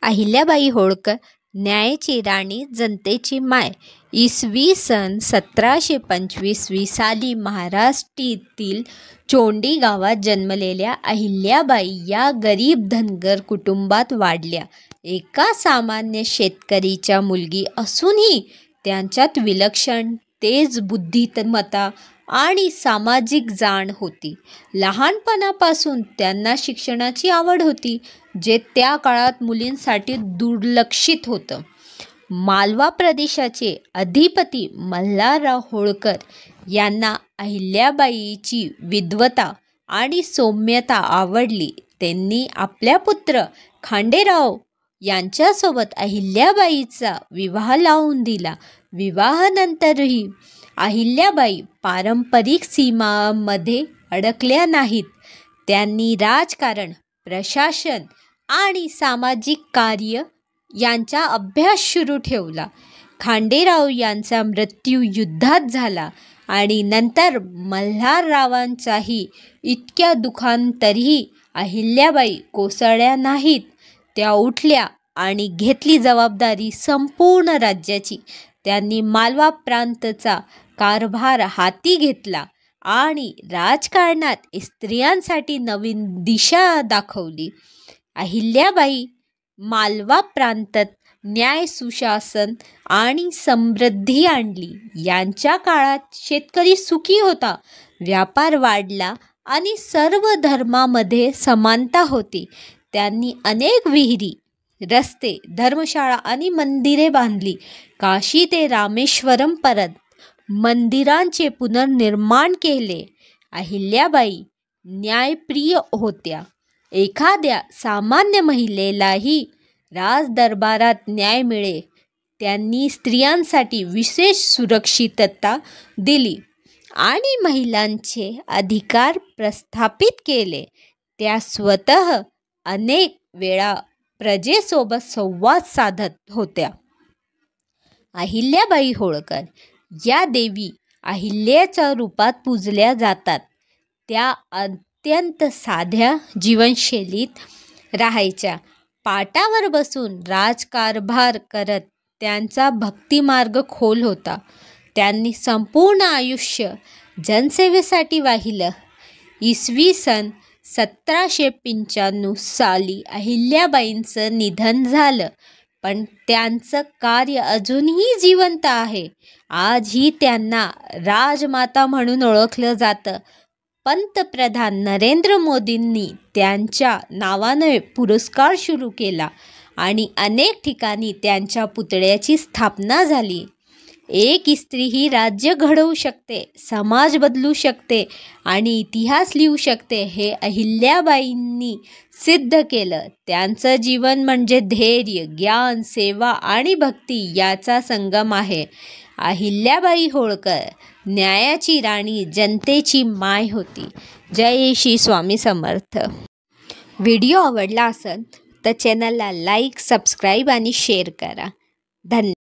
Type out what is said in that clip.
अहिल्याबाई होळकर न्यायाची राणी, जनतेची माय. इसवी सन 1725 साली महाराष्ट्रातील चोंडी गावात जन्मलेल्या अहिल्याबाई या गरीब धनगर कुटुंबात वाढल्या. एका सामान्य शेतकरीच्या मुलगी असूनही त्यांच्यात विलक्षण तेज, बुद्धिमत्ता आणि सामाजिक जाण होती. लहानपणापासून त्यांना शिक्षणाची आवड होती, जे त्या काळात मुलींसाठी दुर्लक्षित होतं. मालवा प्रदेशाचे अधिपती मल्हारराव होळकर यांना अहिल्याबाईंची विद्वत्ता आणि सौम्यता आवडली. त्यांनी आपल्या पुत्र खांडेराव यांच्यासोबत अहिल्याबाईंचा विवाह लावून दिला. विवाहानंतरही अहिल्याबाई पारंपरिक सीमांमध्ये अडकल्या नाहीत. त्यांनी राजकारण, प्रशासन आणि सामाजिक कार्य यांचा अभ्यास सुरू ठेवला. खांडेराव यांचा मृत्यू युद्धात झाला आणि नंतर मल्हाररावांचाही. इतक्या दुःखानंतरही अहिल्याबाई कोसळल्या नाहीत. त्या उठल्या आणि घेतली जबाबदारी संपूर्ण राज्याची. त्यांनी मालवा प्रांतचा कारभार हाती घेतला आणि राजकारणात स्त्रियांसाठी नवीन दिशा दाखवली. अहिल्याबाई मालवा प्रांतात न्याय, सुशासन आणि समृद्धी आणली. यांच्या काळात शेतकरी सुखी होता, व्यापार वाढला आणि सर्व धर्मामध्ये समानता होती. त्यांनी अनेक विहिरी, रस्ते, धर्मशाळा आणि मंदिरे बांधली. काशी ते रामेश्वरमपर्यंत मंदिरांचे पुनर्निर्माण केले. अहिल्याबाई न्यायप्रिय होत्या. एखाद्या सामान्य महिलेलाही राजदरबारात न्याय मिळे. त्यांनी स्त्रियांसाठी विशेष सुरक्षितता दिली आणि महिलांचे अधिकार प्रस्थापित केले. त्या स्वतः अनेक वेळा प्रजेसोबत संवाद साधत होत्या. अहिल्याबाई होळकर या देवी अहिल्याच्या रूपात पूजल्या जातात. त्या अत्यंत साध्या जीवनशैलीत राहायच्या. पाटावर बसून राजकारभार करत त्यांचा भक्तिमार्ग खोल होता. त्यांनी संपूर्ण आयुष्य जनसेवेसाठी वाहिलं. इसवी सन 1795 साली अहिल्याबाईंचं निधन झालं, पण त्यांचं कार्य अजूनही जिवंत आहे. आजही त्यांना राजमाता म्हणून ओळखलं जातं. पंतप्रधान नरेंद्र मोदींनी त्यांच्या नावाने पुरस्कार सुरू केला आणि अनेक ठिकाणी त्यांच्या पुतळ्याची स्थापना झाली. एक स्त्री ही राज्य घडवू शकते, समाज बदलू शकते आणि इतिहास लिहू शकते, हे अहिल्याबाईंनी सिद्ध केलं. त्यांचं जीवन म्हणजे धैर्य, ज्ञान, सेवा आणि भक्ती याचा संगम आहे. अहिल्याबाई होळकर न्यायाची राणी, जनतेची माय होती. जय श्री स्वामी समर्थ. व्हिडिओ आवडला असेल तर चॅनलला लाईक, सबस्क्राईब आणि शेअर करा. धन्यवाद.